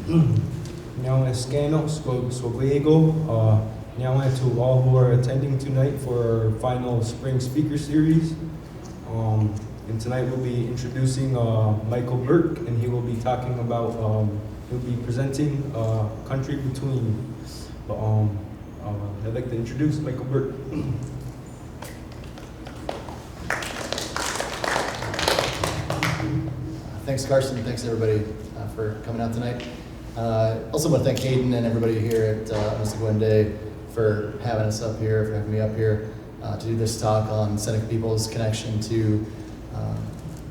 Scano, Swabiego, to all who are attending tonight for our final spring speaker series. And tonight we'll be introducing Michael Burke, and he will be talking about, he'll be presenting Country Between. I'd like to introduce Michael Burke. Thanks, Carson. Thanks, everybody, for coming out tonight. Also want to thank Hayden and everybody here at Seneca-Iroquois for having us up here, for having me up here to do this talk on Seneca people's connection to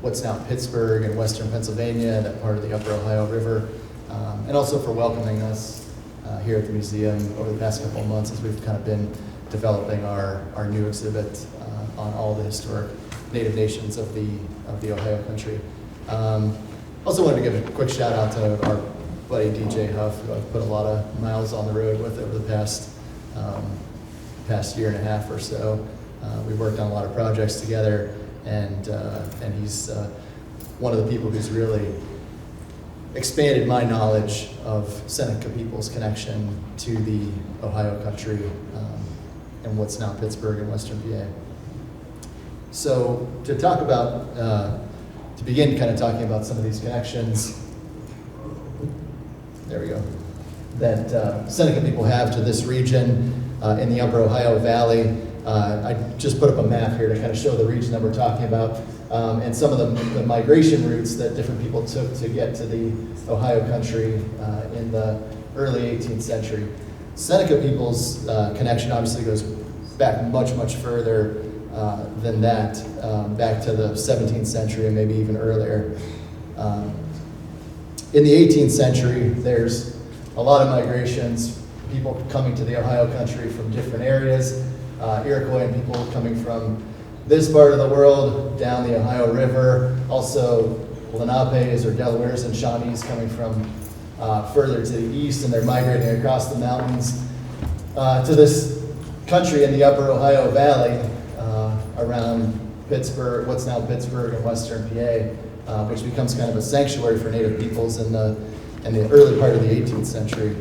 what's now Pittsburgh and western Pennsylvania, that part of the upper Ohio River, and also for welcoming us here at the museum over the past couple of months as we've kind of been developing our new exhibit on all the historic native nations of the Ohio country. Also wanted to give a quick shout out to our buddy DJ Huff, who I've put a lot of miles on the road with over the past year and a half or so. We've worked on a lot of projects together, and he's one of the people who's really expanded my knowledge of Seneca people's connection to the Ohio country and what's now Pittsburgh and western PA. So to talk about, to begin kind of talking about some of these connections, there we go, that Seneca people have to this region in the upper Ohio Valley. I just put up a map here to kind of show the region that we're talking about and some of the migration routes that different people took to get to the Ohio country in the early 18th century. Seneca people's connection obviously goes back much, much further than that, back to the 17th century and maybe even earlier. In the 18th century, there's a lot of migrations, people coming to the Ohio country from different areas, Iroquois people coming from this part of the world down the Ohio River, also Lenapes or Delawares and Shawnees coming from further to the east, and they're migrating across the mountains to this country in the upper Ohio Valley around Pittsburgh, what's now Pittsburgh and western PA, which becomes kind of a sanctuary for Native peoples in the early part of the 18th century.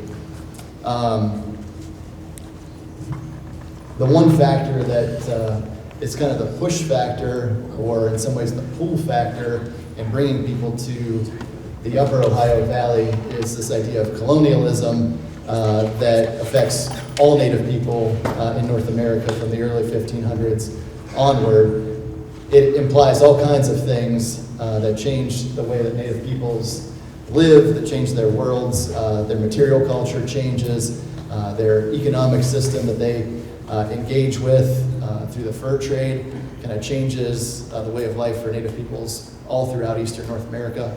The one factor that is kind of the push factor, or in some ways the pull factor, in bringing people to the upper Ohio Valley is this idea of colonialism that affects all Native people in North America from the early 1500s onward. It implies all kinds of things that change the way that Native peoples live, that change their worlds, their material culture changes, their economic system that they engage with through the fur trade kind of changes the way of life for Native peoples all throughout eastern North America.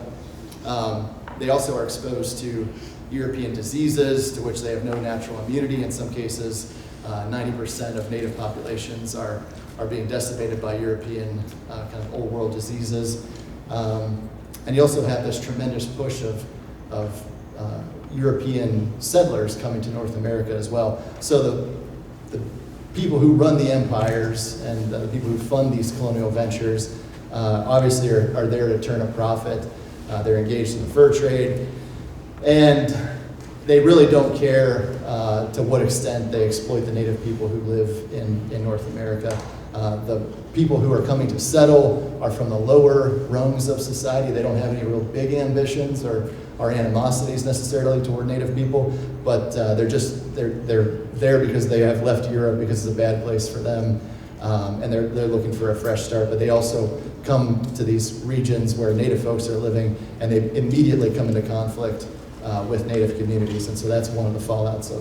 They also are exposed to European diseases to which they have no natural immunity. In some cases, 90% of Native populations are being decimated by European kind of old world diseases. And you also have this tremendous push of European settlers coming to North America as well. So the people who run the empires and the people who fund these colonial ventures obviously are there to turn a profit. They're engaged in the fur trade, and they really don't care to what extent they exploit the Native people who live in North America. The people who are coming to settle are from the lower rungs of society. They don't have any real big ambitions or animosities necessarily toward Native people, but they're there because they have left Europe because it's a bad place for them, and they're looking for a fresh start. But they also come to these regions where Native folks are living, and they immediately come into conflict with Native communities, and so that's one of the fallouts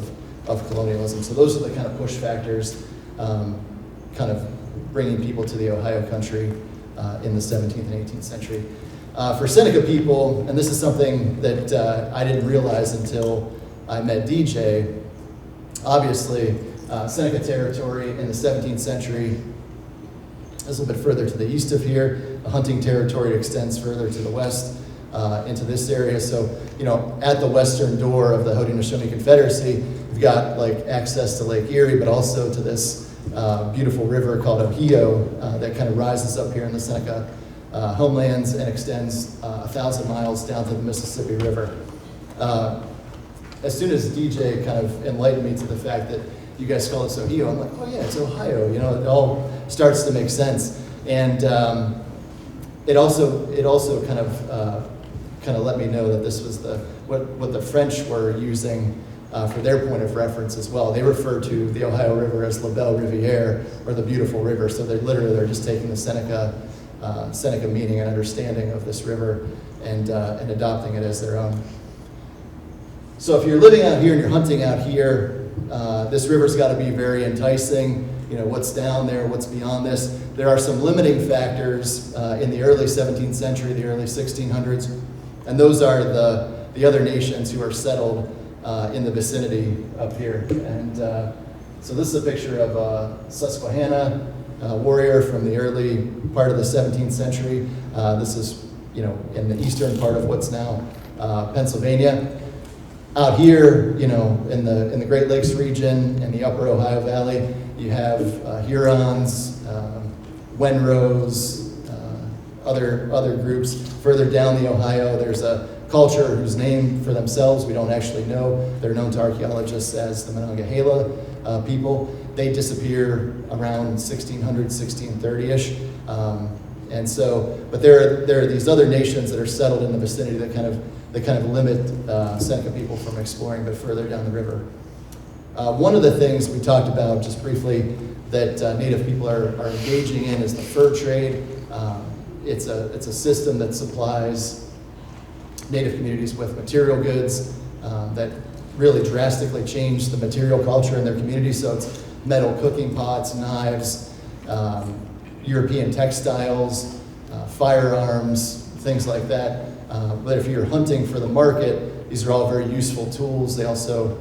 of colonialism. So those are the kind of push factors, kind of bringing people to the Ohio country in the 17th and 18th century. For Seneca people, and this is something that I didn't realize until I met DJ, obviously Seneca territory in the 17th century is a little bit further to the east of here. A hunting territory extends further to the west into this area. So, you know, at the western door of the Haudenosaunee Confederacy, you've got like access to Lake Erie, but also to this beautiful river called Ohio that kind of rises up here in the Seneca homelands and extends 1,000 miles down to the Mississippi River. As soon as DJ kind of enlightened me to the fact that you guys call it Ohio, I'm like, oh yeah, it's Ohio. You know, it all starts to make sense. And it also kind of let me know that this was what the French were using for their point of reference as well. They refer to the Ohio River as La Belle Riviere, or the beautiful river. So they're just taking the Seneca meaning and understanding of this river and adopting it as their own. So if you're living out here and you're hunting out here, this river's got to be very enticing. You know, what's down there, what's beyond this. There are some limiting factors in the early 17th century, the early 1600s, and those are the other nations who are settled in the vicinity up here. And so this is a picture of Susquehanna, a warrior from the early part of the 17th century. This is, you know, in the eastern part of what's now Pennsylvania. Out here, you know, in the Great Lakes region and the upper Ohio Valley, you have Hurons, Wenros, other groups. Further down the Ohio, there's a culture whose name for themselves we don't actually know. They're known to archaeologists as the Monongahela people. They disappear around 1600, 1630-ish. And so, but there are these other nations that are settled in the vicinity that kind of limit Seneca people from exploring, but further down the river. One of the things we talked about just briefly that Native people are engaging in is the fur trade. It's a system that supplies Native communities with material goods that really drastically change the material culture in their community. So it's metal cooking pots, knives, European textiles, firearms, things like that. But if you're hunting for the market, these are all very useful tools. They also,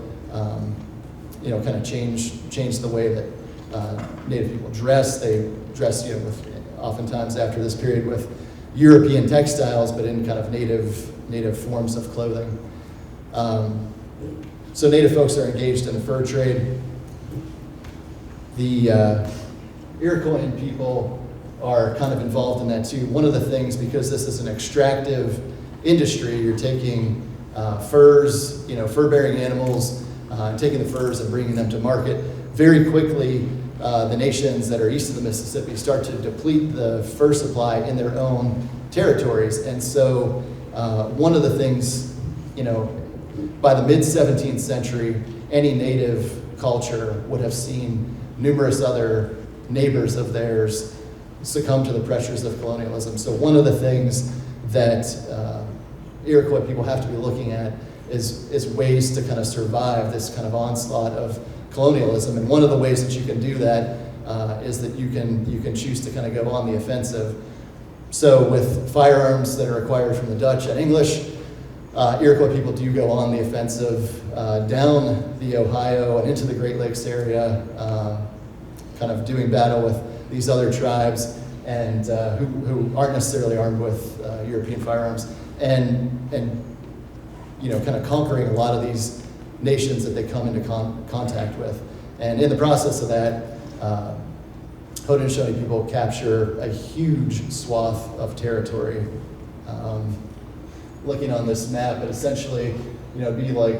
you know, kind of change the way that Native people dress. They dress, you know, with oftentimes after this period with European textiles, but in kind of native forms of clothing. So Native folks are engaged in the fur trade. The Iroquois people are kind of involved in that too. One of the things, because this is an extractive industry, you're taking furs, you know, fur-bearing animals, taking the furs and bringing them to market. Very quickly, the nations that are east of the Mississippi start to deplete the fur supply in their own territories. And so one of the things, you know, by the mid-17th century, any native culture would have seen numerous other neighbors of theirs succumb to the pressures of colonialism. So one of the things that Iroquois people have to be looking at is ways to kind of survive this kind of onslaught of colonialism. And one of the ways that you can do that is that you can choose to kind of go on the offensive. So with firearms that are acquired from the Dutch and English, Iroquois people do go on the offensive down the Ohio and into the Great Lakes area, kind of doing battle with these other tribes and who aren't necessarily armed with European firearms, and you know, kind of conquering a lot of these nations that they come into contact with. And in the process of that, Haudenosaunee people capture a huge swath of territory. Looking on this map, but essentially, you know, it'd be like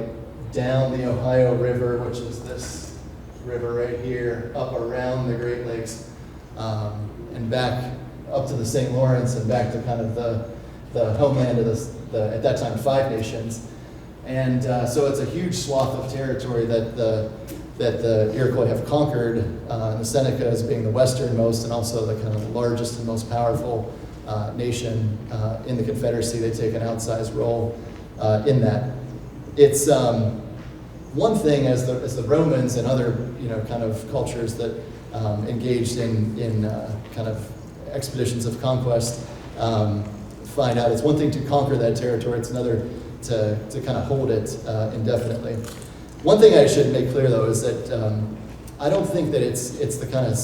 down the Ohio River, which is this river right here, up around the Great Lakes, and back up to the St. Lawrence and back to kind of the homeland of the at that time 5 nations. And so it's a huge swath of territory that the Iroquois have conquered, and the Seneca as being the westernmost and also the kind of largest and most powerful nation in the Confederacy. They take an outsized role in that. It's one thing as the Romans and other, you know, kind of cultures that engaged in kind of expeditions of conquest find out. It's one thing to conquer that territory. It's another to kind of hold it indefinitely. One thing I should make clear though is that I don't think that it's the kind of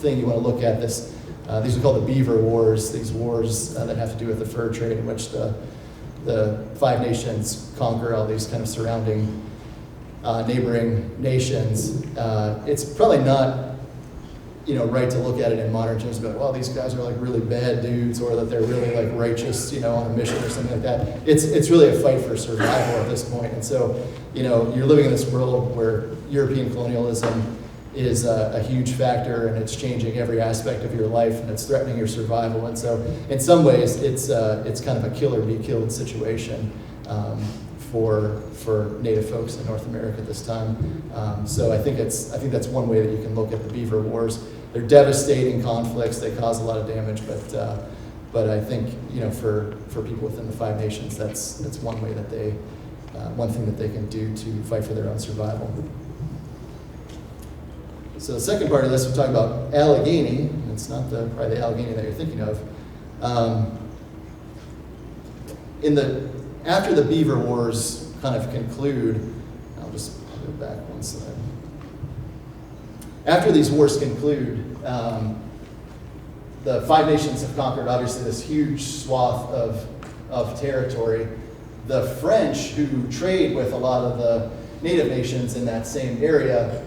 thing you want to look at. These are called the Beaver Wars. These wars that have to do with the fur trade, in which the 5 nations conquer all these kind of surrounding neighboring nations. It's probably not right to look at it in modern terms, and be like, well, these guys are like really bad dudes, or that they're really like righteous, on a mission or something like that. It's really a fight for survival at this point. And so, you're living in this world where European colonialism is a huge factor, and it's changing every aspect of your life, and it's threatening your survival. And so, in some ways, it's kind of a kill or be killed situation for Native folks in North America at this time. So I think that's one way that you can look at the Beaver Wars. They're devastating conflicts. They cause a lot of damage, but I think for people within the Five Nations, that's one way that one thing that they can do to fight for their own survival. So the second part of this, we're talking about Allegheny. It's not probably the Allegheny that you're thinking of. After the Beaver Wars kind of conclude, I'll go back one slide. After these wars conclude, the Five Nations have conquered obviously this huge swath of territory. The French, who trade with a lot of the Native nations in that same area,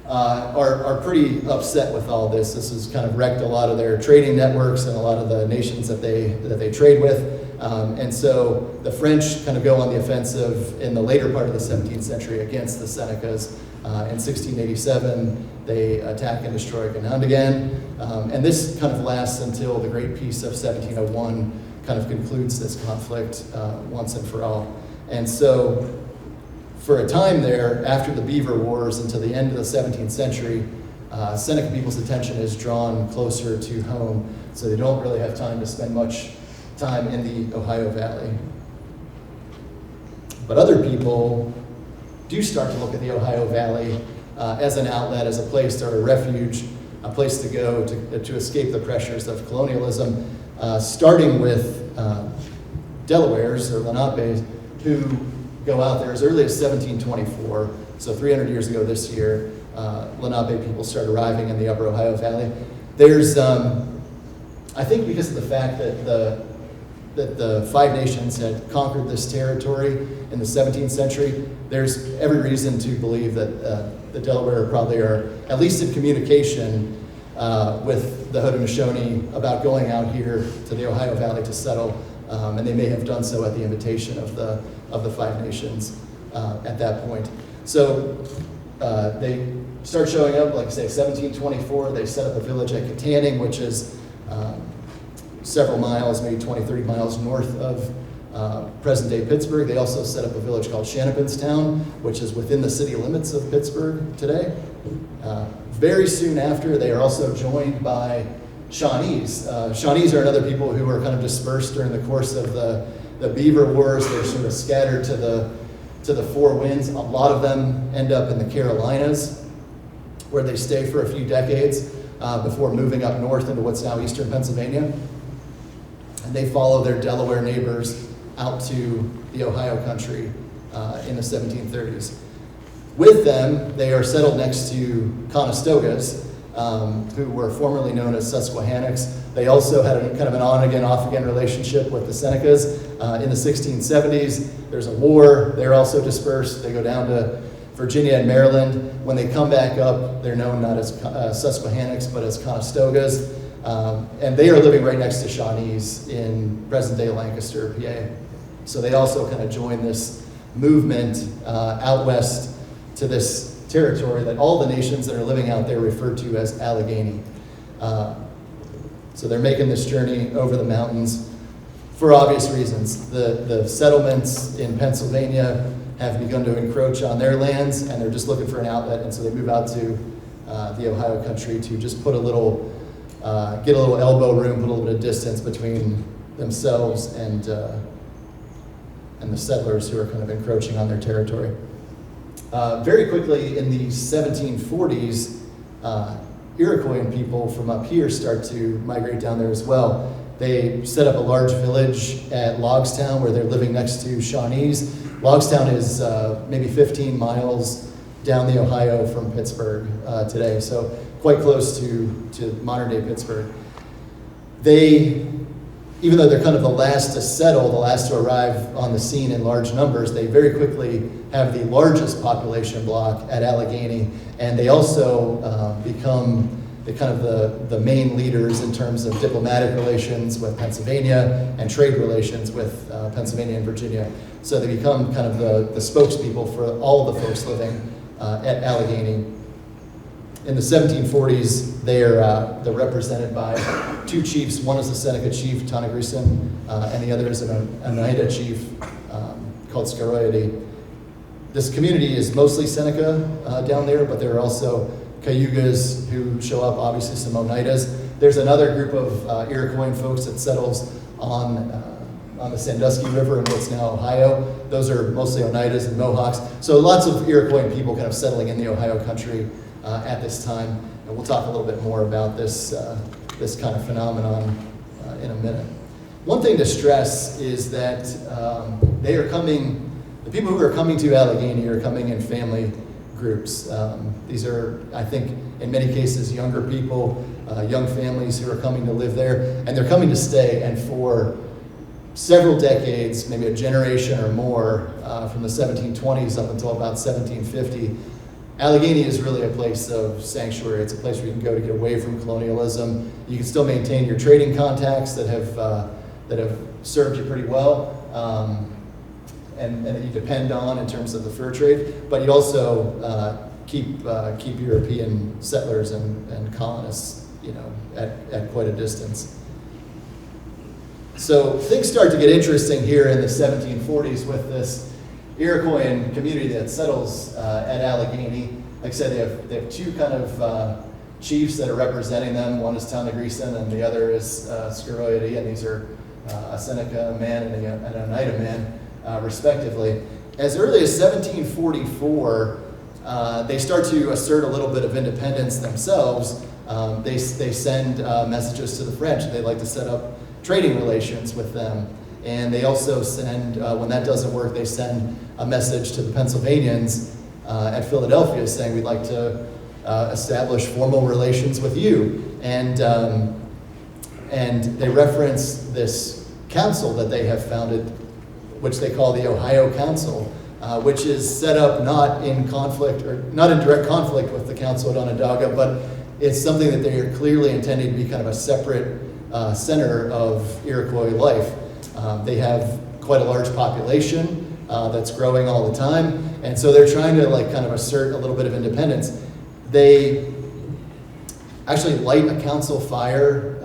are pretty upset with all this. This has kind of wrecked a lot of their trading networks and a lot of the nations that they trade with. And so the French kind of go on the offensive in the later part of the 17th century against the Senecas. In 1687, they attack and destroy Ganondagan. And this kind of lasts until the Great Peace of 1701 kind of concludes this conflict once and for all. And so for a time there, after the Beaver Wars until the end of the 17th century, Seneca people's attention is drawn closer to home, so they don't really have time to spend much time in the Ohio Valley. But other people do start to look at the Ohio Valley as an outlet, as a place or a refuge, a place to go to escape the pressures of colonialism, starting with Delawares or Lenapes, who go out there as early as 1724, so 300 years ago this year. Lenape people start arriving in the Upper Ohio Valley. There's, I think, because of the fact that the Five Nations had conquered this territory in the 17th century, there's every reason to believe that the Delaware probably are at least in communication with the Haudenosaunee about going out here to the Ohio Valley to settle, and they may have done so at the invitation of the Five Nations at that point. So they start showing up, like I say, 1724. They set up a village at Katanning, which is several miles, maybe 20, 30 miles north of present-day Pittsburgh. They also set up a village called Shanapinstown, which is within the city limits of Pittsburgh today. Very soon after, they are also joined by Shawnees. Shawnees are another people who were kind of dispersed during the course of the Beaver Wars. They're sort of scattered to the four winds. A lot of them end up in the Carolinas, where they stay for a few decades before moving up north into what's now eastern Pennsylvania. And they follow their Delaware neighbors out to the Ohio country in the 1730s. With them, they are settled next to Conestogas, who were formerly known as Susquehannocks. They also had kind of an on-again, off-again relationship with the Senecas. In the 1670s, there's a war. They're also dispersed. They go down to Virginia and Maryland. When they come back up, they're known not as Susquehannocks, but as Conestogas. And they are living right next to Shawnees in present-day Lancaster, PA. So they also kind of join this movement out west to this territory that all the nations that are living out there refer to as Allegheny. So they're making this journey over the mountains for obvious reasons. The settlements in Pennsylvania have begun to encroach on their lands, and they're just looking for an outlet, and so they move out to the Ohio country to just put get a little elbow room, put a little bit of distance between themselves and the settlers who are kind of encroaching on their territory. Very quickly in the 1740s, Iroquois people from up here start to migrate down there as well. They set up a large village at Logstown where they're living next to Shawnees. Logstown is maybe 15 miles down the Ohio from Pittsburgh today, so quite close to modern day Pittsburgh. Even though they're kind of the last to settle, the last to arrive on the scene in large numbers, they very quickly have the largest population block at Allegheny, and they also become the main leaders in terms of diplomatic relations with Pennsylvania and trade relations with Pennsylvania and Virginia. So they become kind of the spokespeople for all of the folks living at Allegheny. In the 1740s, they're represented by two chiefs. One is the Seneca chief, Tonagreason, and the other is an Oneida chief called Scaroidy. This community is mostly Seneca down there, but there are also Cayugas who show up, obviously some Oneidas. There's another group of Iroquois folks that settles on the Sandusky River in what's now Ohio. Those are mostly Oneidas and Mohawks. So lots of Iroquois people kind of settling in the Ohio country at this time. And we'll talk a little bit more about this kind of phenomenon in a minute. One thing to stress is that the people who are coming to Allegheny are coming in family groups. These are, I think, in many cases, younger people, young families who are coming to live there, and they're coming to stay. And for several decades, maybe a generation or more, from the 1720s up until about 1750, Allegheny is really a place of sanctuary. It's a place where you can go to get away from colonialism. You can still maintain your trading contacts that have served you pretty well, and that you depend on in terms of the fur trade. But you also keep European settlers and colonists, at quite a distance. So things start to get interesting here in the 1740s with this Iroquois community that settles at Allegheny. Like I said, they have two kind of chiefs that are representing them. One is Tonagreason and the other is Scaroidy, and these are a Seneca man and an Oneida man, respectively. As early as 1744, they start to assert a little bit of independence themselves. They send messages to the French. They'd like to set up trading relations with them. And they also send, when that doesn't work, they send a message to the Pennsylvanians at Philadelphia saying, we'd like to establish formal relations with you. And they reference this council that they have founded, which they call the Ohio Council, which is set up not in conflict, or not in direct conflict with the Council at Onondaga, but it's something that they are clearly intending to be kind of a separate center of Iroquois life. They have quite a large population that's growing all the time, and so they're trying to kind of assert a little bit of independence. They actually light a council fire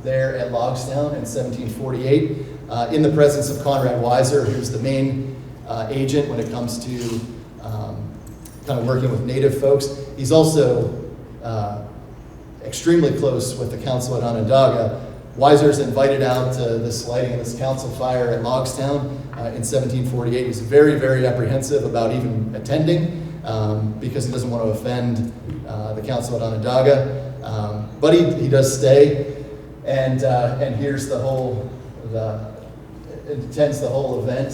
there at Logstown in 1748 in the presence of Conrad Weiser, who's the main agent when it comes to kind of working with native folks. He's also extremely close with the council at Onondaga. Weiser's invited out to this lighting of this council fire at Logstown in 1748. He's very, very apprehensive about even attending because he doesn't want to offend the council at Onondaga. But he does stay and hears attends the whole event.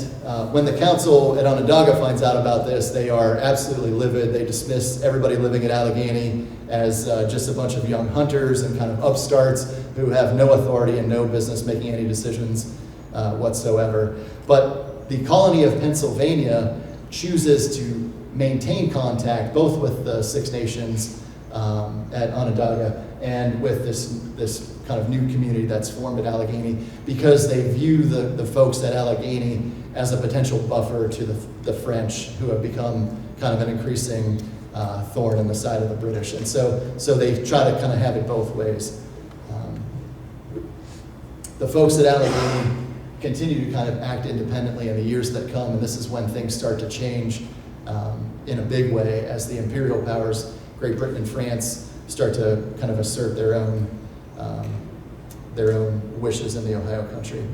When the council at Onondaga finds out about this, they are absolutely livid. They dismiss everybody living at Allegheny as just a bunch of young hunters and kind of upstarts who have no authority and no business making any decisions whatsoever. But the colony of Pennsylvania chooses to maintain contact both with the Six Nations at Onondaga and with this kind of new community that's formed at Allegheny, because they view the folks at Allegheny as a potential buffer to the French, who have become kind of an increasing thorn in the side of the British. And so they try to kind of have it both ways. The folks at Allegheny continue to kind of act independently in the years that come, and this is when things start to change in a big way as the imperial powers, Great Britain and France, start to kind of assert their own wishes in the Ohio country.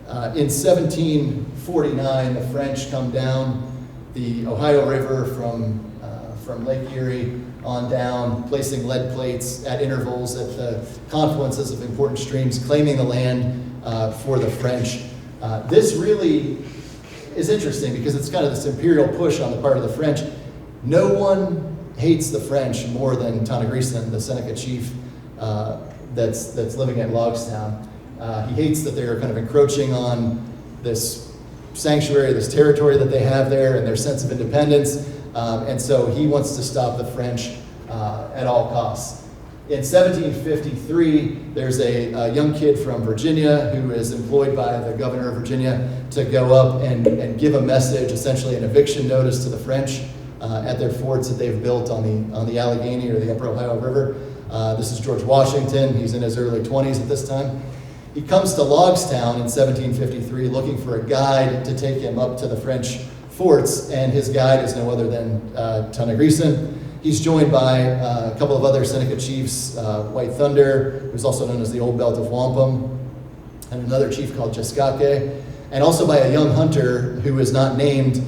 In 1749, the French come down the Ohio River from Lake Erie on down, placing lead plates at intervals at the confluences of important streams, claiming the land for the French. This really is interesting because it's kind of this imperial push on the part of the French. No one hates the French more than Tonagreason, the Seneca chief that's living at Logstown. He hates that they're kind of encroaching on this sanctuary, this territory that they have there, and their sense of independence. And so he wants to stop the French at all costs. In 1753, there's a young kid from Virginia who is employed by the governor of Virginia to go up and give a message, essentially an eviction notice to the French at their forts that they've built on the Allegheny or the Upper Ohio River. This is George Washington. He's in his early 20s at this time. He comes to Logstown in 1753 looking for a guide to take him up to the French forts, and his guide is no other than Tanagrisan. He's joined by a couple of other Seneca chiefs, White Thunder, who's also known as the Old Belt of Wampum, and another chief called Jeskake, and also by a young hunter who is not named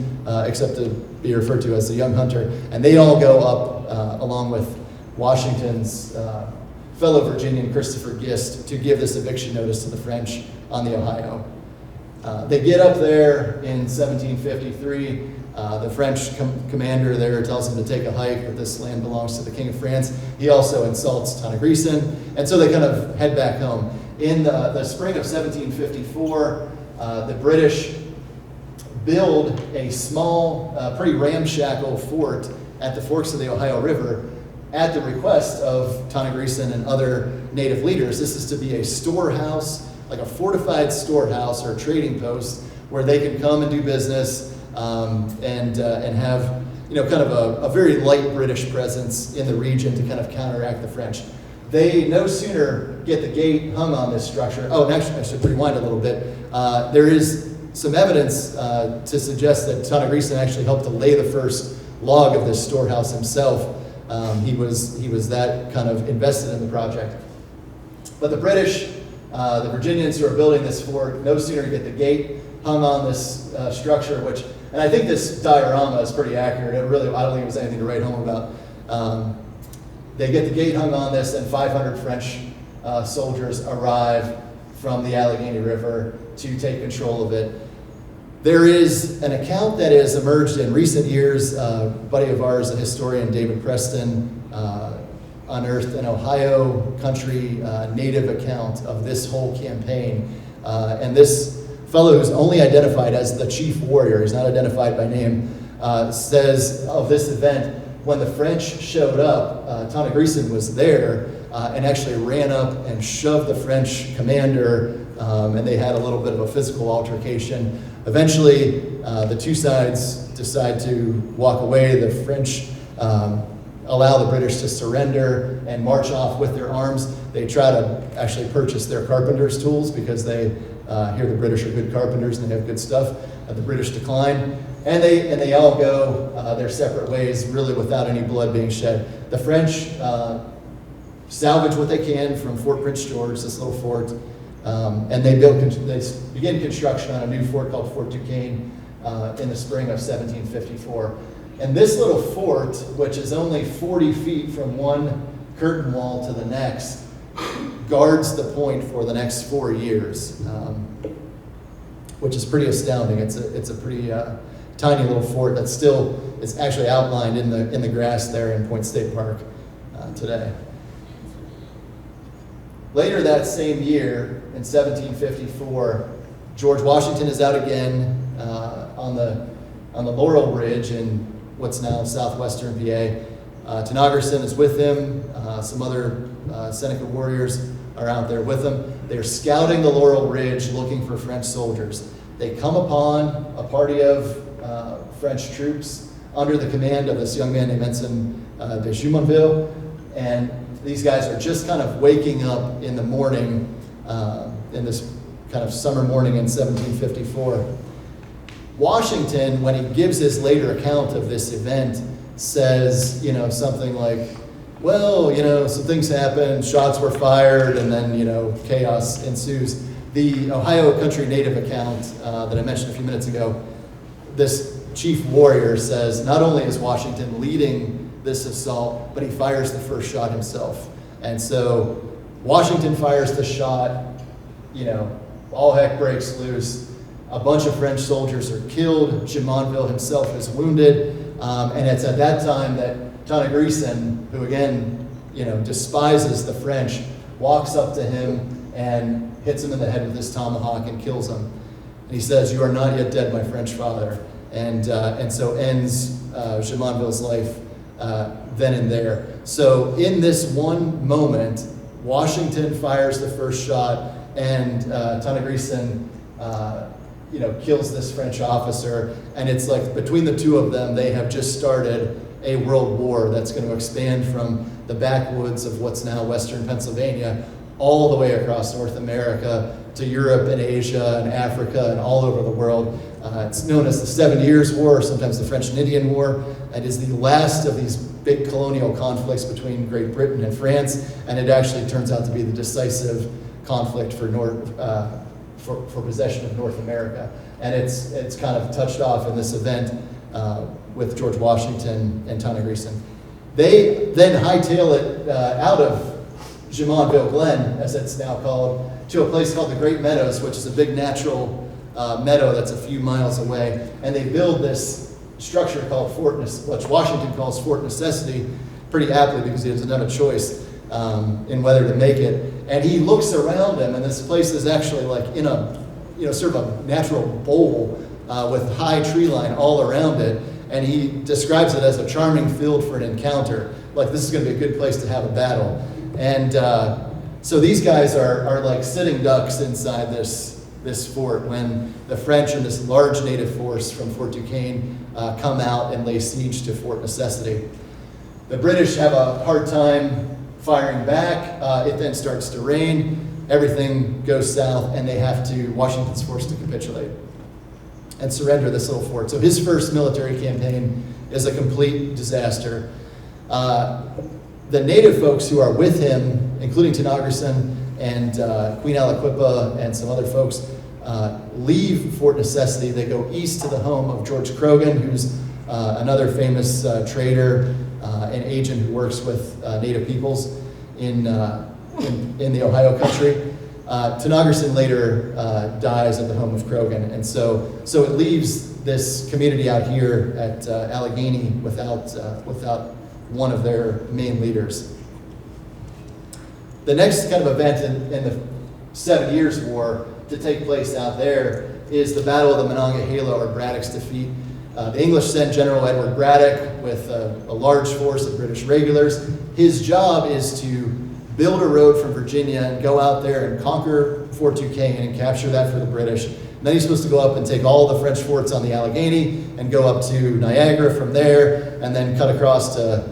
except to be referred to as the young hunter. And they all go up along with Washington's fellow Virginian Christopher Gist to give this eviction notice to the French on the Ohio. They get up there in 1753. The French commander there tells him to take a hike, that this land belongs to the King of France. He also insults Tanagrisan, and so they kind of head back home. In the spring of 1754, the British build a small, pretty ramshackle fort at the forks of the Ohio River at the request of Tanagrisan and other native leaders. This is to be a storehouse, like a fortified storehouse or a trading post where they can come and do business and have, you know, kind of a very light British presence in the region to kind of counteract the French. They no sooner get the gate hung on this structure. Oh, and actually, I should rewind a little bit. There is some evidence to suggest that Tanagrisan actually helped to lay the first log of this storehouse himself. He was that kind of invested in the project. But the British, the Virginians who are building this fort, no sooner get the gate hung on this structure, which, and I think this diorama is pretty accurate. I don't think it was anything to write home about. They get the gate hung on this, and 500 French soldiers arrive from the Allegheny River to take control of it. There is an account that has emerged in recent years. A buddy of ours, a historian, David Preston, unearthed an Ohio country native account of this whole campaign. And this fellow, who's only identified as the chief warrior, he's not identified by name, says of this event, when the French showed up, Tanagrisan was there and actually ran up and shoved the French commander, and they had a little bit of a physical altercation. Eventually, the two sides decide to walk away. The French allow the British to surrender and march off with their arms. They try to actually purchase their carpenter's tools because they hear the British are good carpenters and they have good stuff. The British decline, and they all go their separate ways, really without any blood being shed. The French salvage what they can from Fort Prince George, this little fort, and they begin construction on a new fort called Fort Duquesne in the spring of 1754. And this little fort, which is only 40 feet from one curtain wall to the next, guards the point for the next 4 years, which is pretty astounding. It's a pretty tiny little fort that still is actually outlined in the grass there in Point State Park today. Later that same year, in 1754, George Washington is out again on the Laurel Ridge in what's now southwestern PA. Tanagrisan is with him. Some other Seneca warriors are out there with him. They're scouting the Laurel Ridge looking for French soldiers. They come upon a party of French troops under the command of this young man named Ensign de Jumonville, and these guys are just kind of waking up in the morning, in this kind of summer morning in 1754. Washington, when he gives his later account of this event, says, something like, well, some things happened, shots were fired, and then, chaos ensues. The Ohio Country Native account that I mentioned a few minutes ago, this chief warrior says not only is Washington leading this assault, but he fires the first shot himself. And so Washington fires the shot, all heck breaks loose. A bunch of French soldiers are killed. Jumonville himself is wounded. And it's at that time that Tanagrisan, who again, despises the French, walks up to him and hits him in the head with his tomahawk and kills him. And he says, "You are not yet dead, my French father." And so ends Jumonville's life then and there. So in this one moment, Washington fires the first shot, and Tanagrisan kills this French officer, and it's like between the two of them, they have just started a world war that's going to expand from the backwoods of what's now Western Pennsylvania all the way across North America to Europe and Asia and Africa and all over the world. It's known as the 7 Years' War, or sometimes the French and Indian War. It is the last of these big colonial conflicts between Great Britain and France, and it actually turns out to be the decisive conflict for possession of North America. And it's kind of touched off in this event with George Washington and Tanagrisan. They then hightail it out of Jumonville Glen, as it's now called, to a place called the Great Meadows, which is a big natural meadow that's a few miles away. And they build this structure called which Washington calls Fort Necessity, pretty aptly because he doesn't have a choice in whether to make it. And he looks around him, and this place is actually like in a, sort of a natural bowl with high tree line all around it. And he describes it as a charming field for an encounter. Like, this is going to be a good place to have a battle. And so these guys are like sitting ducks inside this fort when the French and this large native force from Fort Duquesne come out and lay siege to Fort Necessity. The British have a hard time firing back. It then starts to rain. Everything goes south, and Washington's forced to capitulate and surrender this little fort. So his first military campaign is a complete disaster. The native folks who are with him, including Tanagrisan and Queen Aliquippa and some other folks, leave Fort Necessity. They go east to the home of George Croghan, who's another famous trader and agent who works with native peoples in the Ohio country. Tanagrisan later dies at the home of Croghan, and so it leaves this community out here at Allegheny without one of their main leaders. The next kind of event in the 7 Years' War to take place out there is the Battle of the Monongahela, or Braddock's defeat. The English sent General Edward Braddock with a large force of British regulars. His job is to build a road from Virginia and go out there and conquer Fort Duquesne and capture that for the British. And then he's supposed to go up and take all the French forts on the Allegheny and go up to Niagara from there, and then cut across to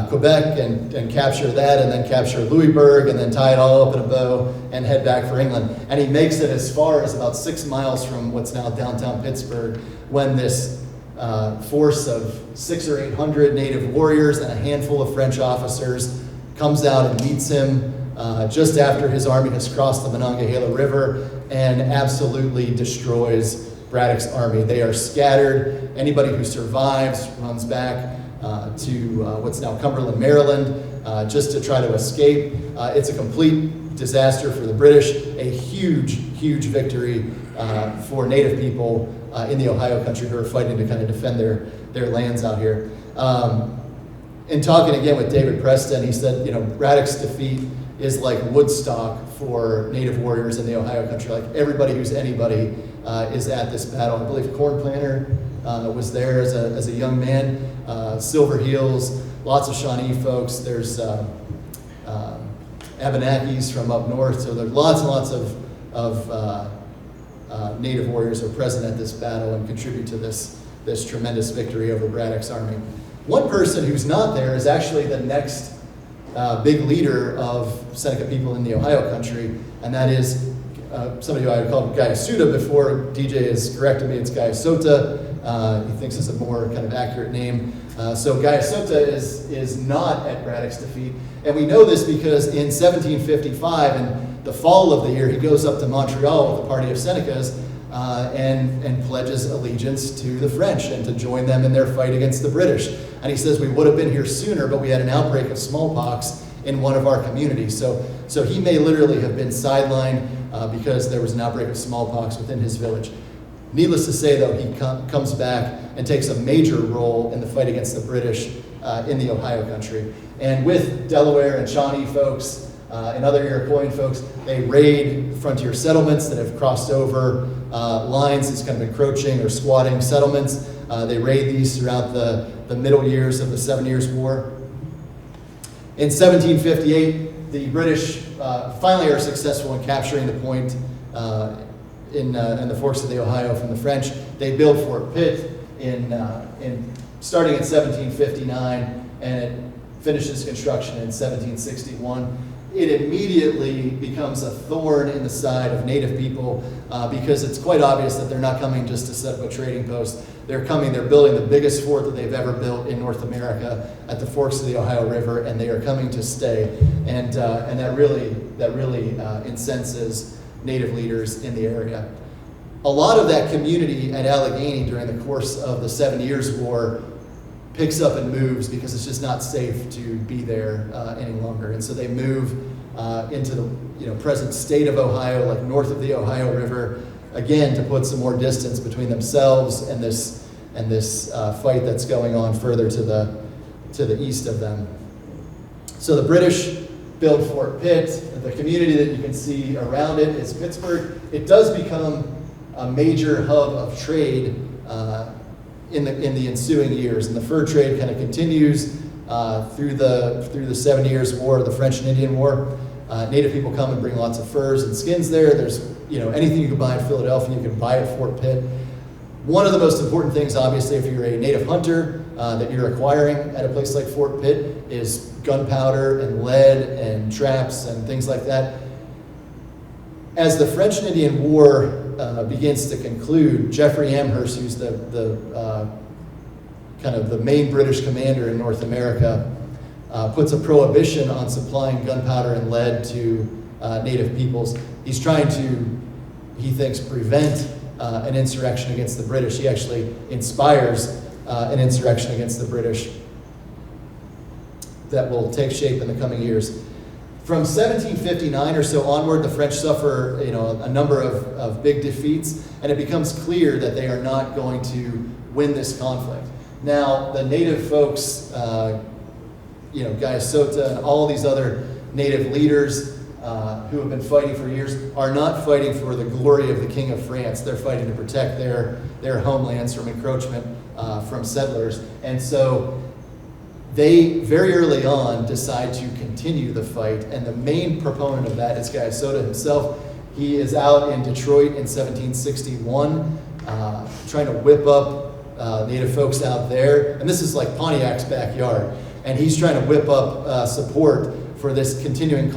Quebec and capture that, and then capture Louisbourg, and then tie it all up in a bow and head back for England. And he makes it as far as about 6 miles from what's now downtown Pittsburgh, when this force of 600 or 800 native warriors and a handful of French officers comes out and meets him just after his army has crossed the Monongahela River and absolutely destroys Braddock's army. They are scattered. Anybody who survives runs back to what's now Cumberland, Maryland, just to try to escape. It's a complete disaster for the British, a huge, huge victory for native people in the Ohio country who are fighting to kind of defend their lands out here. In talking again with David Preston, he said, Braddock's defeat is like Woodstock for native warriors in the Ohio country. Like, everybody who's anybody is at this battle. I believe Corn Planter was there as a young man. Silver Heels, lots of Shawnee folks. There's Abenakis from up north. So there's lots and lots of native warriors who are present at this battle and contribute to this tremendous victory over Braddock's army. One person who's not there is actually the next big leader of Seneca people in the Ohio country, and that is somebody who I would call Gayasuta before. DJ has corrected me, it's Gayasota. He thinks it's a more kind of accurate name. So Gayasota is not at Braddock's defeat, and we know this because in 1755, in the fall of the year, he goes up to Montreal with a party of Senecas and pledges allegiance to the French and to join them in their fight against the British. And he says, we would have been here sooner, but we had an outbreak of smallpox in one of our communities. So he may literally have been sidelined because there was an outbreak of smallpox within his village. Needless to say, though, he comes back and takes a major role in the fight against the British in the Ohio country. And with Delaware and Shawnee folks and other Iroquois folks, they raid frontier settlements that have crossed over lines, these kind of encroaching or squatting settlements. They raid these throughout the the middle years of the 7 Years' War. In 1758, the British finally are successful in capturing the point in the forks of the Ohio from the French. They build Fort Pitt starting in 1759, and it finishes construction in 1761. It immediately becomes a thorn in the side of Native people because it's quite obvious that they're not coming just to set up a trading post. They're building the biggest fort that they've ever built in North America at the forks of the Ohio River, and they are coming to stay. And that really incenses Native leaders in the area. A lot of that community at Allegheny during the course of the 7 Years' War picks up and moves because it's just not safe to be there any longer. And so they move into the present state of Ohio, like north of the Ohio River, again to put some more distance between themselves and this fight that's going on further to the east of them. So the British build Fort Pitt. The community that you can see around it is Pittsburgh. It does become a major hub of trade in the ensuing years, and the fur trade kind of continues through the 7 Years' War, the French and Indian War. Native people come and bring lots of furs and skins there. There's anything you can buy in Philadelphia, you can buy at Fort Pitt. One of the most important things, obviously, if you're a native hunter that you're acquiring at a place like Fort Pitt is gunpowder and lead and traps and things like that. As the French and Indian War begins to conclude, Jeffrey Amherst, who's the kind of the main British commander in North America, puts a prohibition on supplying gunpowder and lead to Native peoples. He's trying to, he thinks, prevent an insurrection against the British. He actually inspires an insurrection against the British that will take shape in the coming years. From 1759 or so onward, the French suffer, a number of big defeats, and it becomes clear that they are not going to win this conflict. Now, the native folks, Guyasota and all these other native leaders who have been fighting for years are not fighting for the glory of the King of France. They're fighting to protect their homelands from encroachment from settlers. And so they, very early on, decide to continue the fight, and the main proponent of that is Guyasota himself. He is out in Detroit in 1761, trying to whip up Native folks out there, and this is like Pontiac's backyard, and he's trying to whip up support for this continuing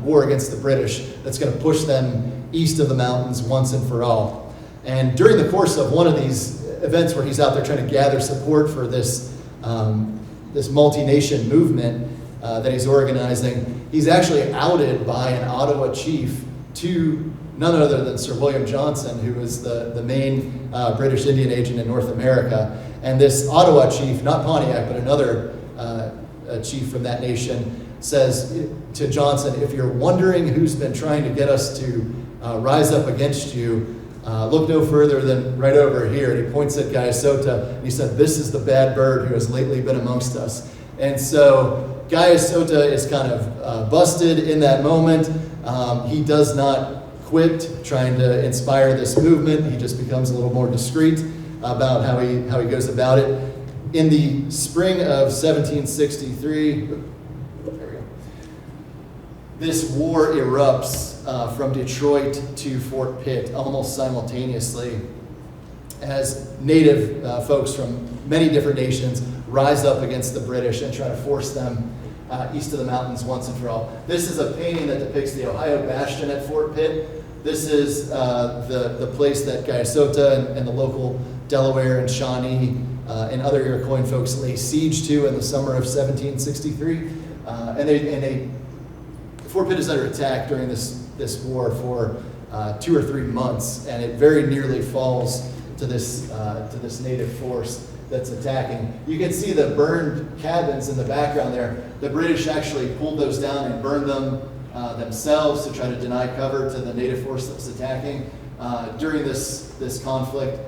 war against the British that's going to push them east of the mountains once and for all. And during the course of one of these events where he's out there trying to gather support for this multi-nation movement that he's organizing, he's actually outed by an Ottawa chief to none other than Sir William Johnson, who was the main British Indian agent in North America. And this Ottawa chief, not Pontiac, but another chief from that nation, says to Johnson, if you're wondering who's been trying to get us to rise up against you, look no further than right over here. And he points at Guyasota, and he said, this is the bad bird who has lately been amongst us. And so Guyasota is kind of busted in that moment. He does not quit trying to inspire this movement. He just becomes a little more discreet about how he goes about it. In the spring of 1763, this war erupts from Detroit to Fort Pitt almost simultaneously as Native folks from many different nations rise up against the British and try to force them east of the mountains once and for all. This is a painting that depicts the Ohio Bastion at Fort Pitt. This is the place that Guyasota and the local Delaware and Shawnee and other Iroquois folks lay siege to in the summer of 1763. Fort Pitt is under attack during this war for 2 or 3 months, and it very nearly falls to this native force that's attacking. You can see the burned cabins in the background there. The British actually pulled those down and burned them themselves to try to deny cover to the native force that was attacking. During this conflict,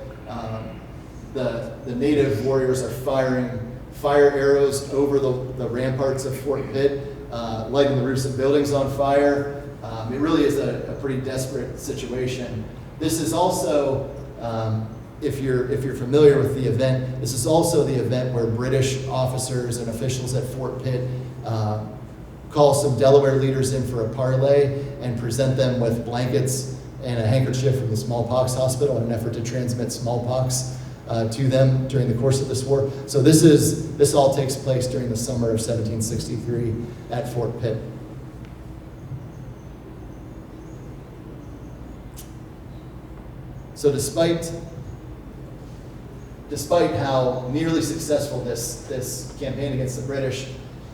the native warriors are firing fire arrows over the ramparts of Fort Pitt, lighting the roofs of buildings on fire. It really is a pretty desperate situation. This is also if you're familiar with the event, this is also the event where British officers and officials at Fort Pitt call some Delaware leaders in for a parley and present them with blankets and a handkerchief from the smallpox hospital in an effort to transmit smallpox to them during the course of this war. So this all takes place during the summer of 1763 at Fort Pitt. So despite how nearly successful this campaign against the British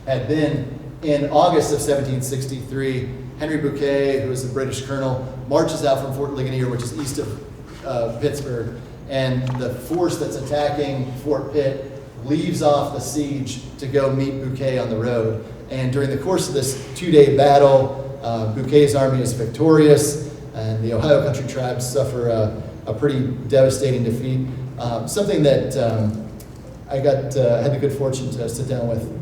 had been, in August of 1763, Henry Bouquet, who was the British colonel, marches out from Fort Ligonier, which is east of Pittsburgh, and the force that's attacking Fort Pitt leaves off the siege to go meet Bouquet on the road. And during the course of this two-day battle, Bouquet's army is victorious, and the Ohio country tribes suffer a pretty devastating defeat. Something that I had the good fortune to sit down with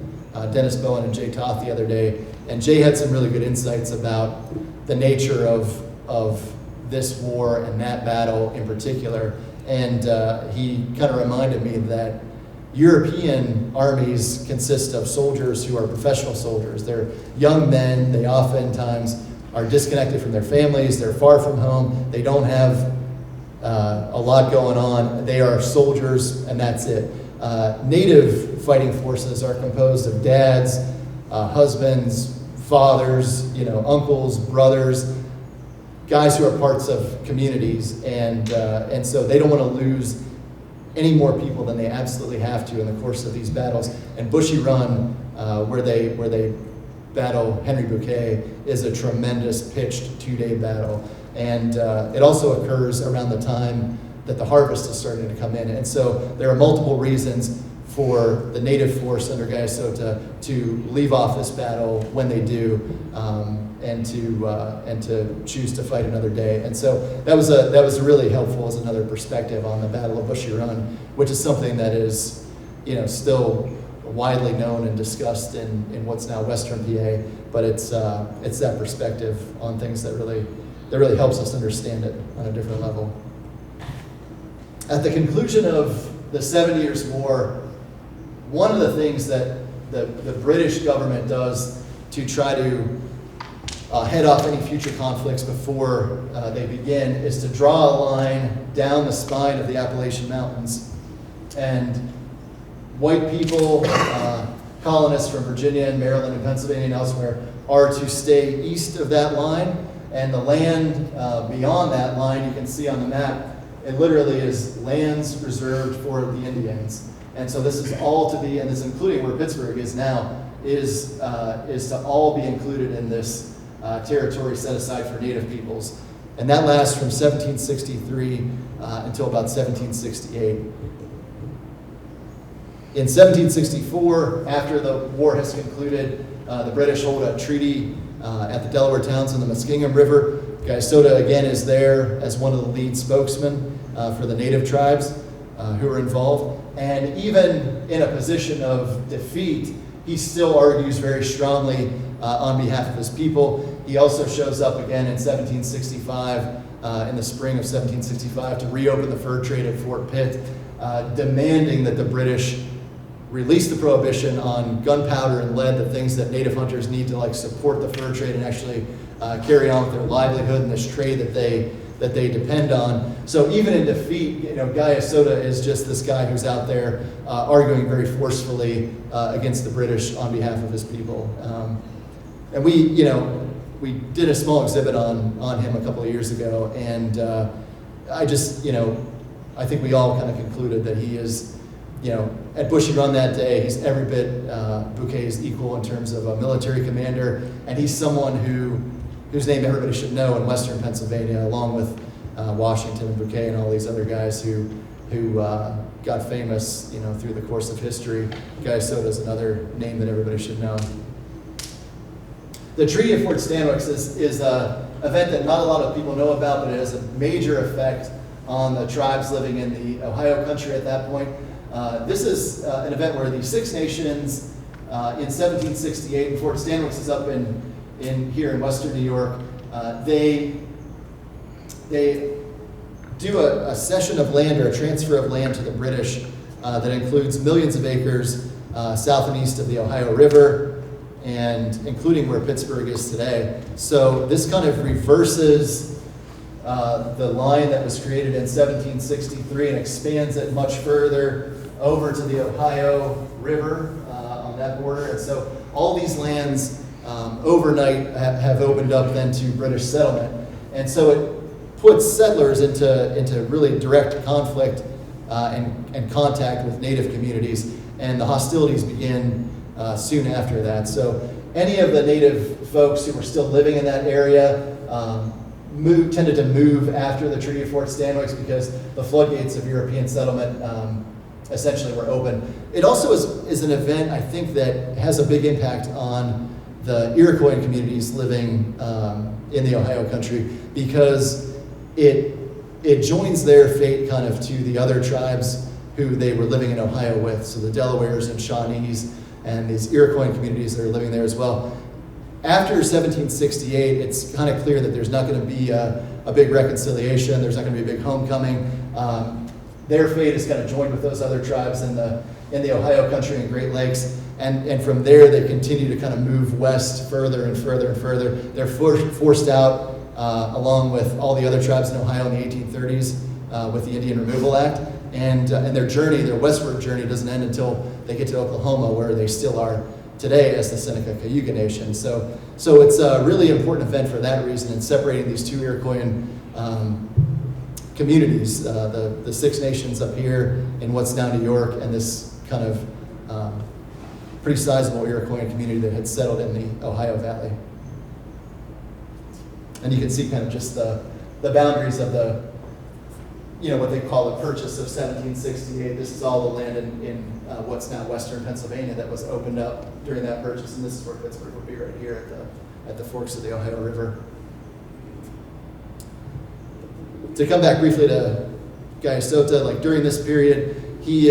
Dennis Bowen and Jay Toth the other day, and Jay had some really good insights about the nature of this war and that battle in particular. And he kind of reminded me that European armies consist of soldiers who are professional soldiers. They're young men. They oftentimes are disconnected from their families. They're far from home. They don't have a lot going on. They are soldiers, and that's it. Native fighting forces are composed of dads, husbands, fathers, uncles, brothers, guys who are parts of communities, and so they don't want to lose any more people than they absolutely have to in the course of these battles. And Bushy Run, where they battle Henry Bouquet, is a tremendous pitched two-day battle. And it also occurs around the time that the harvest is starting to come in. And so there are multiple reasons for the native force under Gaiusota to leave off this battle when they do, and to choose to fight another day. And so that was really helpful as another perspective on the Battle of Bushy Run, which is something that is still widely known and discussed in what's now Western PA. But it's that perspective on things that really helps us understand it on a different level. At the conclusion of the 7 Years' War, one of the things that the British government does to try to head off any future conflicts before they begin is to draw a line down the spine of the Appalachian Mountains. And white people, colonists from Virginia and Maryland and Pennsylvania and elsewhere, are to stay east of that line. And the land beyond that line, you can see on the map, it literally is lands reserved for the Indians. And so this is all to be, and this including where Pittsburgh is now, is to all be included in this territory set aside for Native peoples. And that lasts from 1763 until about 1768. In 1764, after the war has concluded, the British hold a treaty at the Delaware towns in the Muskingum River. Gaiusota again is there as one of the lead spokesmen for the native tribes who are involved. And even in a position of defeat, he still argues very strongly on behalf of his people. He also shows up again in 1765, in the spring of 1765, to reopen the fur trade at Fort Pitt, demanding that the British release the prohibition on gunpowder and lead, the things that native hunters need to support the fur trade and actually carry on with their livelihood in this trade that they depend on. So even in defeat, Gaiusota is just this guy who's out there arguing very forcefully against the British on behalf of his people. And we did a small exhibit on him a couple of years ago, and I think we all kind of concluded that he is, at Bushy Run that day, he's every bit Bouquet's equal in terms of a military commander, and he's someone whose name everybody should know in Western Pennsylvania, along with Washington and Bouquet and all these other guys who got famous, through the course of history. Gaiusota is another name that everybody should know. The Treaty of Fort Stanwix is an event that not a lot of people know about, but it has a major effect on the tribes living in the Ohio country at that point. This is an event where the Six Nations in 1768, and Fort Stanwix is up in here in Western New York, they do a cession of land or a transfer of land to the British that includes millions of acres south and east of the Ohio River, and including where Pittsburgh is today. So this kind of reverses the line that was created in 1763 and expands it much further over to the Ohio River on that border. And so all these lands overnight have opened up then to British settlement. And so it puts settlers into really direct conflict and contact with native communities. And the hostilities begin soon after that. So any of the native folks who were still living in that area tended to move after the Treaty of Fort Stanwix because the floodgates of European settlement essentially were open. It also is an event, I think, that has a big impact on the Iroquois communities living in the Ohio country, because it joins their fate kind of to the other tribes who they were living in Ohio with, so the Delawares and Shawnees and these Iroquois communities that are living there as well. After 1768, it's kind of clear that there's not going to be a big reconciliation, there's not going to be a big homecoming. Their fate is kind of joined with those other tribes in the Ohio country and Great Lakes, and from there they continue to kind of move west further and further and further. They're forced out along with all the other tribes in Ohio in the 1830s with the Indian Removal Act, and their journey, their westward journey, doesn't end until they get to Oklahoma, where they still are today as the Seneca-Iroquois Nation. So it's a really important event for that reason, in separating these two Iroquois communities, the Six Nations up here in what's now New York, and this kind of pretty sizable Iroquois community that had settled in the Ohio Valley. And you can see kind of just the boundaries of what they call the purchase of 1768. This is all the land in what's now western Pennsylvania that was opened up during that purchase, and this is where Pittsburgh would be, right here at the forks of the Ohio River. To come back briefly to Gaius Sota, like during this period, he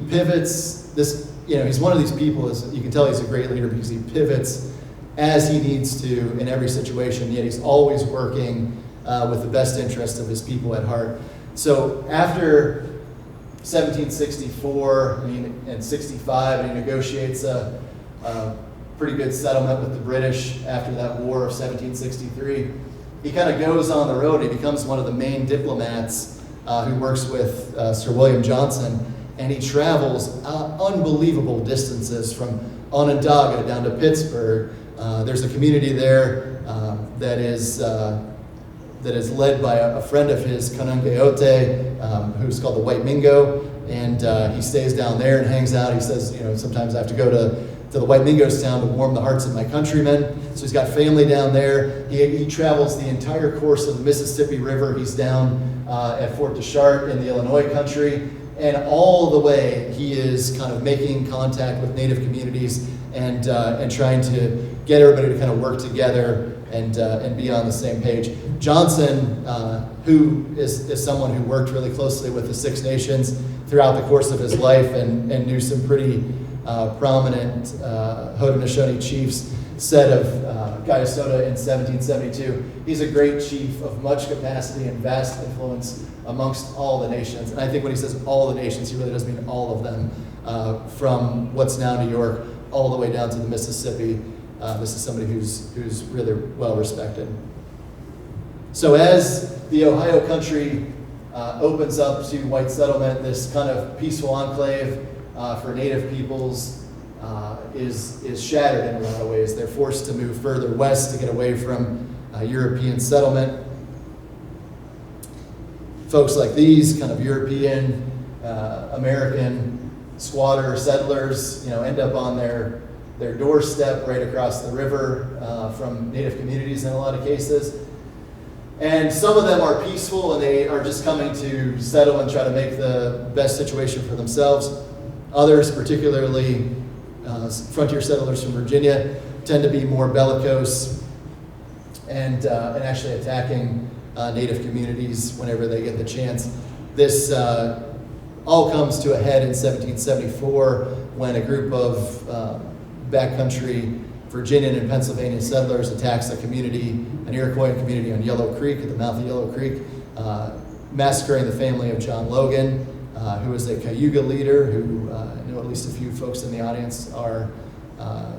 pivots. This, he's one of these people, as you can tell, he's a great leader because he pivots as he needs to in every situation, yet he's always working with the best interest of his people at heart. So after 1764 and 65, and he negotiates a pretty good settlement with the British after that war of 1763, he kind of goes on the road. He becomes one of the main diplomats who works with Sir William Johnson, and he travels unbelievable distances from Onondaga down to Pittsburgh. There's a community there that is led by a friend of his, Kanangeote, who's called the White Mingo, and he stays down there and hangs out. He says, sometimes I have to go to the White Mingo's town to warm the hearts of my countrymen. So he's got family down there. He travels the entire course of the Mississippi River. He's down at Fort Deschartres in the Illinois country, and all the way he is kind of making contact with native communities and trying to get everybody to kind of work together and be on the same page. Johnson, who is someone who worked really closely with the Six Nations throughout the course of his life and knew some pretty prominent Haudenosaunee chiefs, said of Gaius Sota in 1772, he's a great chief of much capacity and vast influence amongst all the nations. And I think when he says all the nations, he really does mean all of them, from what's now New York all the way down to the Mississippi. This is somebody who's really well respected. So as the Ohio country opens up to white settlement, this kind of peaceful enclave for native peoples is shattered in a lot of ways. They're forced to move further west to get away from European settlement. Folks like these, kind of European, American squatter settlers, end up on their doorstep right across the river from native communities in a lot of cases. And some of them are peaceful and they are just coming to settle and try to make the best situation for themselves. Others, particularly frontier settlers from Virginia, tend to be more bellicose and actually attacking native communities whenever they get the chance. This all comes to a head in 1774 when a group of backcountry Virginian and Pennsylvania settlers attacks a community, an Iroquois community on Yellow Creek, at the mouth of Yellow Creek, massacring the family of John Logan, who was a Cayuga leader, who I know at least a few folks in the audience are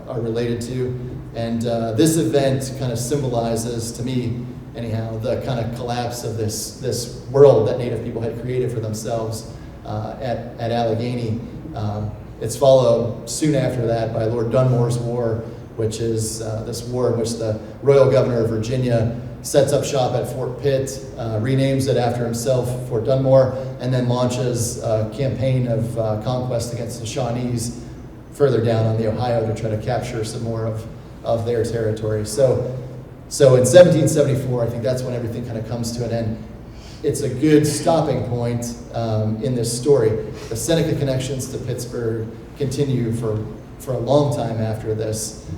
related to. And this event kind of symbolizes, to me anyhow, the kind of collapse of this world that Native people had created for themselves at Allegheny. It's followed soon after that by Lord Dunmore's War, which is this war in which the Royal Governor of Virginia sets up shop at Fort Pitt, renames it after himself, Fort Dunmore, and then launches a campaign of conquest against the Shawnees further down on the Ohio to try to capture some more of their territory. So in 1774, I think that's when everything kind of comes to an end. It's a good stopping point in this story. The Seneca connections to Pittsburgh continue for a long time after this,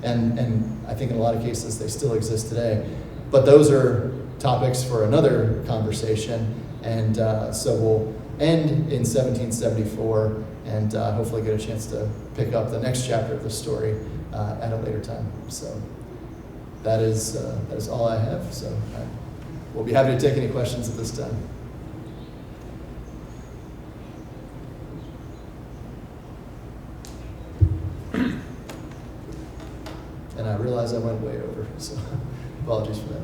and I think in a lot of cases they still exist today. But those are topics for another conversation, and so we'll end in 1774 and hopefully get a chance to pick up the next chapter of the story at a later time. So that is all I have. So we'll be happy to take any questions at this time. And I realize I went way over, so apologies for that.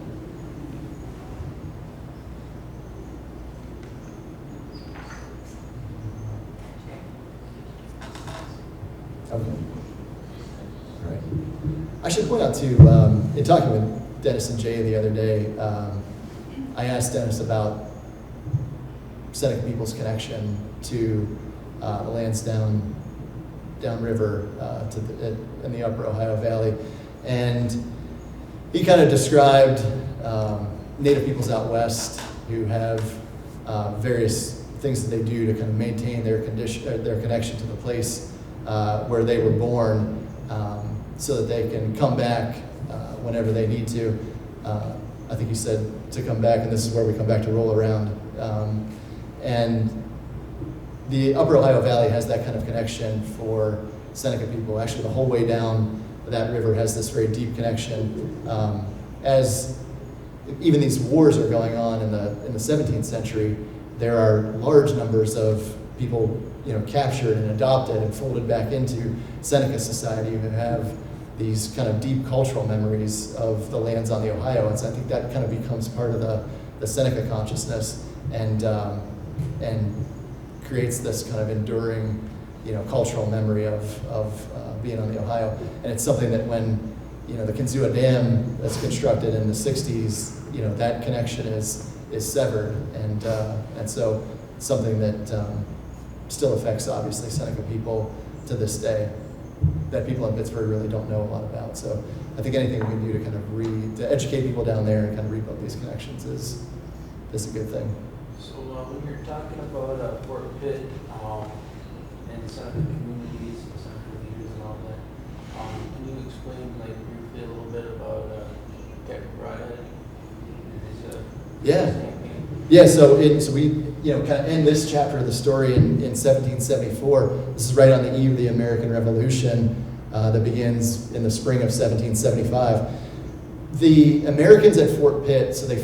Okay. All right. I should point out too, in talking with Dennis and Jay the other day, I asked Dennis about Seneca people's connection to the lands downriver in the upper Ohio Valley. And he kind of described Native peoples out west who have various things that they do to kind of maintain their connection to the place where they were born, so that they can come back whenever they need to. I think he said to come back, and this is where we come back to roll around. And the upper Ohio Valley has that kind of connection for Seneca people. Actually, the whole way down that river has this very deep connection. As even these wars are going on in the 17th century, there are large numbers of people, captured and adopted and folded back into Seneca society who have these kind of deep cultural memories of the lands on the Ohio. And so I think that kind of becomes part of the Seneca consciousness and creates this kind of enduring, cultural memory of being on the Ohio. And it's something that when, the Kinzua Dam that's constructed in the 60s, that connection is severed. And so it's something that still affects, obviously, Seneca people to this day, that people in Pittsburgh really don't know a lot about. So I think anything we can do to kind of to educate people down there and kind of rebuild these connections is a good thing. So when you're talking about Fort Pitt and Seneca communities, Seneca leaders and all that, can you explain briefly a little bit about Captain Bryhead and his campaign? Yeah. So we kind of end this chapter of the story in 1774. This is right on the eve of the American Revolution that begins in the spring of 1775. The Americans at Fort Pitt, so their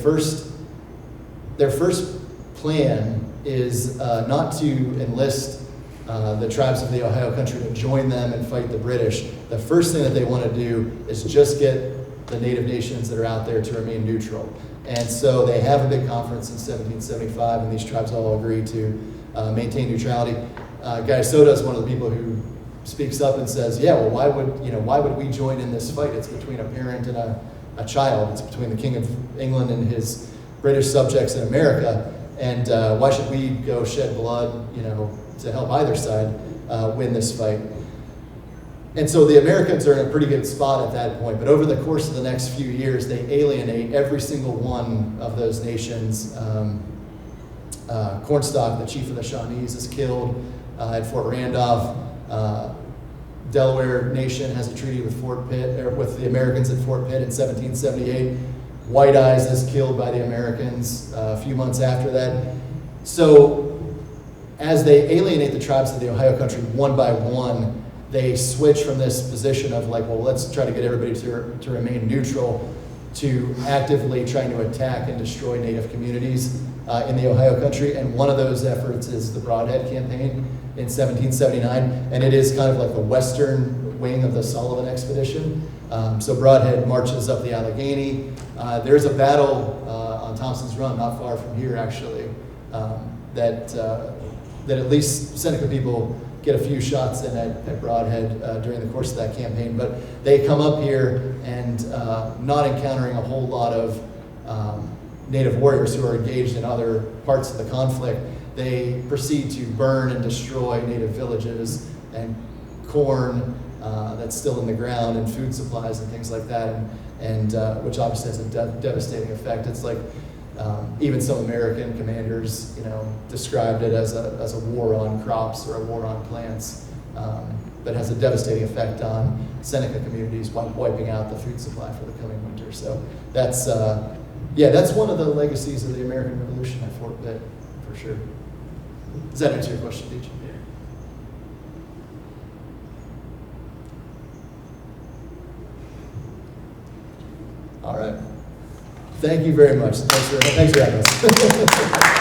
first plan is not to enlist the tribes of the Ohio country to join them and fight the British. The first thing that they want to do is just get the native nations that are out there to remain neutral. And so they have a big conference in 1775, and these tribes all agree to maintain neutrality. Guy Soda is one of the people who speaks up and says, "Yeah, well, why would we join in this fight? It's between a parent and a child. It's between the King of England and his British subjects in America. And why should we go shed blood, to help either side win this fight?" And so the Americans are in a pretty good spot at that point. But over the course of the next few years, they alienate every single one of those nations. Cornstalk, the chief of the Shawnees, is killed at Fort Randolph. Delaware Nation has a treaty with with the Americans at Fort Pitt in 1778. White Eyes is killed by the Americans a few months after that. So as they alienate the tribes of the Ohio country one by one, they switch from this position of like, well, let's try to get everybody to remain neutral, to actively trying to attack and destroy Native communities in the Ohio country. And one of those efforts is the Brodhead Campaign in 1779, and it is kind of like the western wing of the Sullivan expedition. So Brodhead marches up the Allegheny. There's a battle on Thompson's Run, not far from here actually, that at least Seneca people get a few shots in at Brodhead during the course of that campaign. But they come up here and not encountering a whole lot of Native warriors who are engaged in other parts of the conflict, they proceed to burn and destroy Native villages and corn that's still in the ground and food supplies and things like that, and which obviously has a devastating effect. It's like even some American commanders, described it as a war on crops or a war on plants, but has a devastating effect on Seneca communities while wiping out the food supply for the coming winter. So that's one of the legacies of the American Revolution at Fort Pitt, for sure. Does that answer your question, DJ? All right. Thank you very much. Thanks for having us.